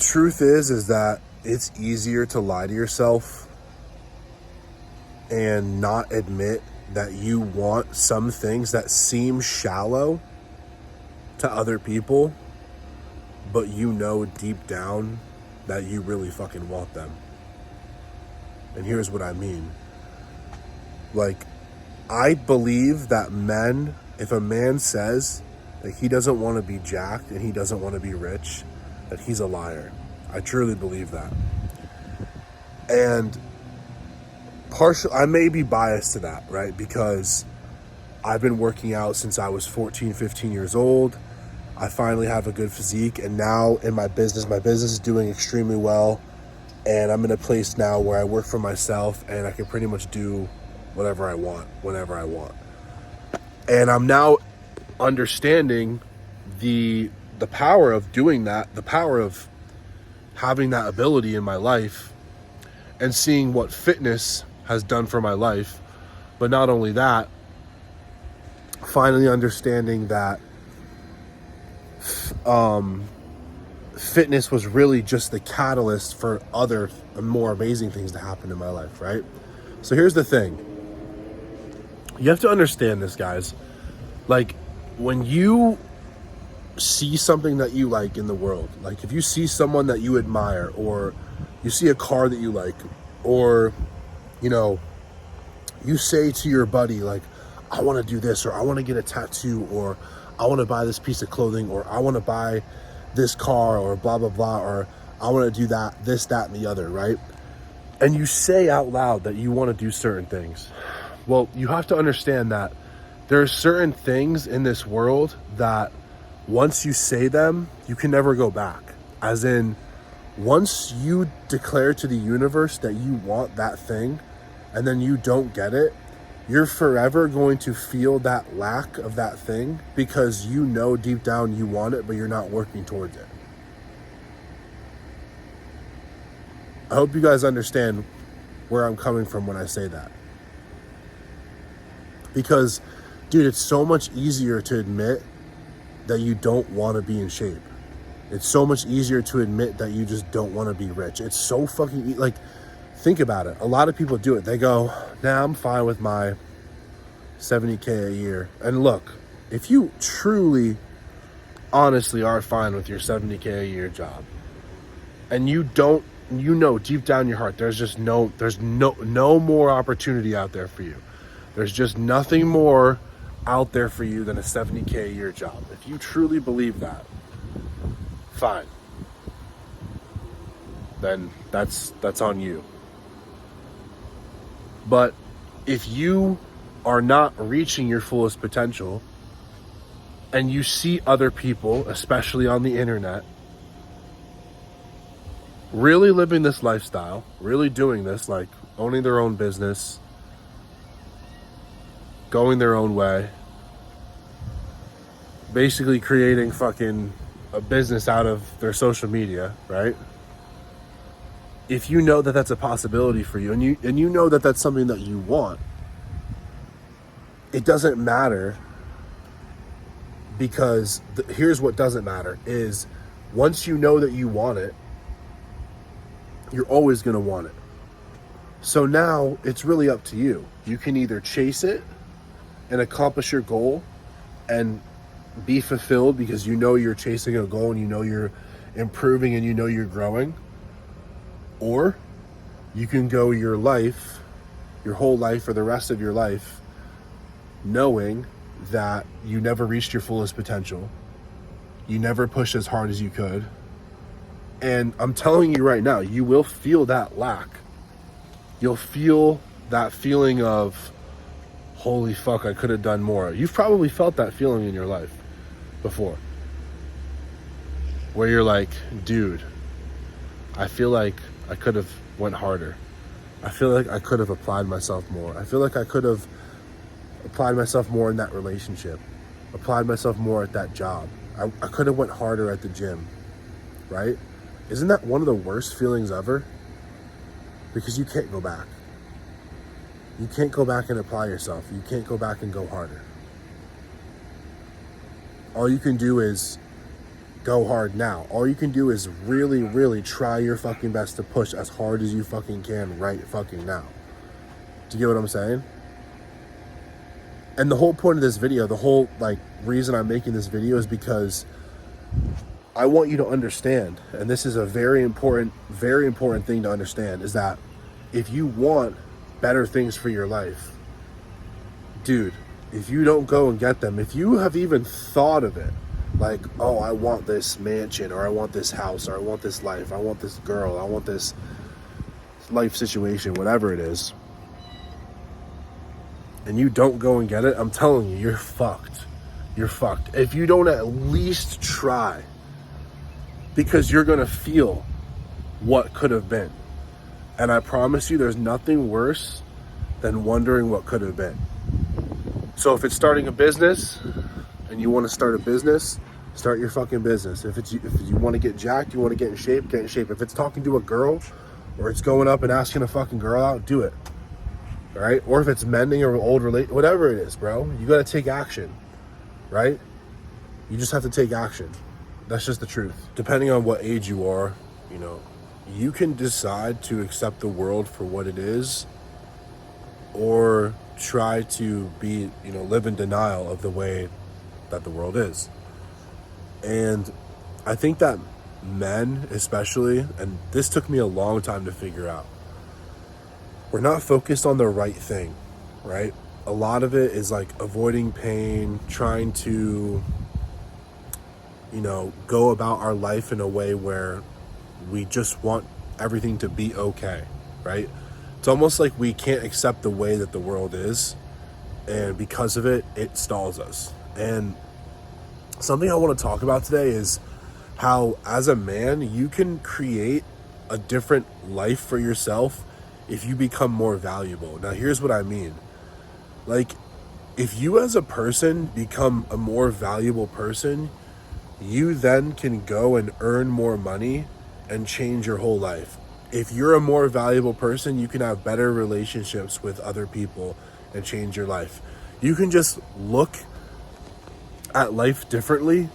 Truth is that it's easier to lie to yourself and not admit that you want some things that seem shallow to other people, but you know deep down that you really fucking want them. And here's what I mean. Like, I believe that if a man says that he doesn't want to be jacked and he doesn't want to be rich, that he's a liar. I truly believe that. And I may be biased to that, right? Because I've been working out since I was 14, 15 years old. I finally have a good physique, and now in my business is doing extremely well. And I'm in a place now where I work for myself and I can pretty much do whatever I want, whenever I want. And I'm now understanding the power of doing that, the power of having that ability in my life, and seeing what fitness has done for my life. But not only that, finally understanding that fitness was really just the catalyst for other more amazing things to happen in my life, right? So here's the thing. You have to understand this, guys. Like, when you see something that you like in the world, like if you see someone that you admire, or you see a car that you like, or, you say to your buddy, like, I want to do this, or I want to get a tattoo, or I want to buy this piece of clothing, or I want to buy this car, or blah, blah, blah, or I want to do that, this, that, and the other, right? And you say out loud that you want to do certain things. Well, you have to understand that there are certain things in this world that once you say them, you can never go back. As in, once you declare to the universe that you want that thing, and then you don't get it, you're forever going to feel that lack of that thing, because you know deep down you want it, but you're not working towards it. I hope you guys understand where I'm coming from when I say that. Because, dude, it's so much easier to admit that you don't want to be in shape. It's so much easier to admit that you just don't want to be rich. It's so fucking like, think about it. A lot of people do it. They go, nah, I'm fine with my 70K a year. And look, if you truly, honestly are fine with your 70K a year job, and you know deep down in your heart, there's no more opportunity out there for you. There's just nothing more out there for you than a 70K a year job. If you truly believe that, fine. Then that's on you. But if you are not reaching your fullest potential, and you see other people, especially on the internet, really living this lifestyle, really doing this, like owning their own business, going their own way, basically creating fucking a business out of their social media, right? If you know that that's a possibility for you, and you know that that's something that you want, it doesn't matter, because here's what doesn't matter is, once you know that you want it, you're always going to want it. So now it's really up to you. You can either chase it and accomplish your goal and be fulfilled because you know you're chasing a goal and you know you're improving and you know you're growing, or you can go your whole life, or the rest of your life, knowing that you never reached your fullest potential, you never pushed as hard as you could, and I'm telling you right now, you will feel that lack. You'll feel that feeling of, holy fuck, I could have done more. You've probably felt that feeling in your life before, where you're like, dude, I feel like I could have went harder. I feel like I could have applied myself more. I feel like I could have applied myself more in that relationship, applied myself more at that job. I could have went harder at the gym, right? Isn't that one of the worst feelings ever? Because you can't go back. You can't go back and apply yourself. You can't go back and go harder. All you can do is go hard now. All you can do is really, really try your fucking best to push as hard as you fucking can right fucking now. Do you get what I'm saying? And the whole point of this video, the whole like reason I'm making this video is because I want you to understand, and this is a very important thing to understand, is that if you want better things for your life, dude, if you don't go and get them, if you have even thought of it, like, oh, I want this mansion, or I want this house, or I want this life, I want this girl, I want this life situation, whatever it is, and you don't go and get it, I'm telling you, you're fucked. You're fucked. If you don't at least try, because you're going to feel what could have been. And I promise you, there's nothing worse than wondering what could have been. So if it's starting a business and you want to start a business, start your fucking business. If you want to get jacked, you want to get in shape, get in shape. If it's talking to a girl, or it's going up and asking a fucking girl out, do it. All right? Or if it's mending or old relate, whatever it is, bro, you got to take action, right? You just have to take action. That's just the truth. Depending on what age you are, you know, you can decide to accept the world for what it is, or try to be, you know, live in denial of the way that the world is. And I think that men especially, and this took me a long time to figure out, we're not focused on the right thing, right? A lot of it is like avoiding pain, trying to, you know, go about our life in a way where we just want everything to be okay, right? It's almost like we can't accept the way that the world is, and because of it, it stalls us. And something I want to talk about today is how, as a man, you can create a different life for yourself if you become more valuable. Now, here's what I mean. Like, if you as a person become a more valuable person, you then can go and earn more money and change your whole life. If you're a more valuable person, you can have better relationships with other people and change your life. You can just look at life differently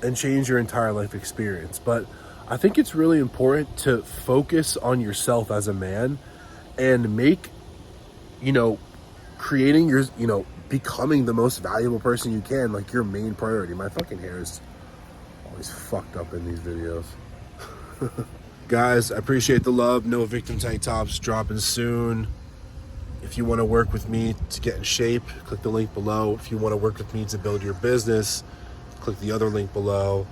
and change your entire life experience. But I think it's really important to focus on yourself as a man and make, you know, creating your, you know, becoming the most valuable person you can, like, your main priority. My fucking hair is always fucked up in these videos. Guys, I appreciate the love. No Victim tank tops dropping soon. If you want to work with me to get in shape, click the link below. If you want to work with me to build your business, click the other link below.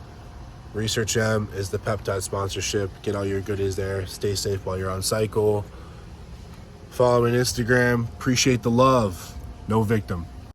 Research M is the peptide sponsorship. Get all your goodies there. Stay safe while you're on cycle. Follow me on Instagram. Appreciate the love. No Victim.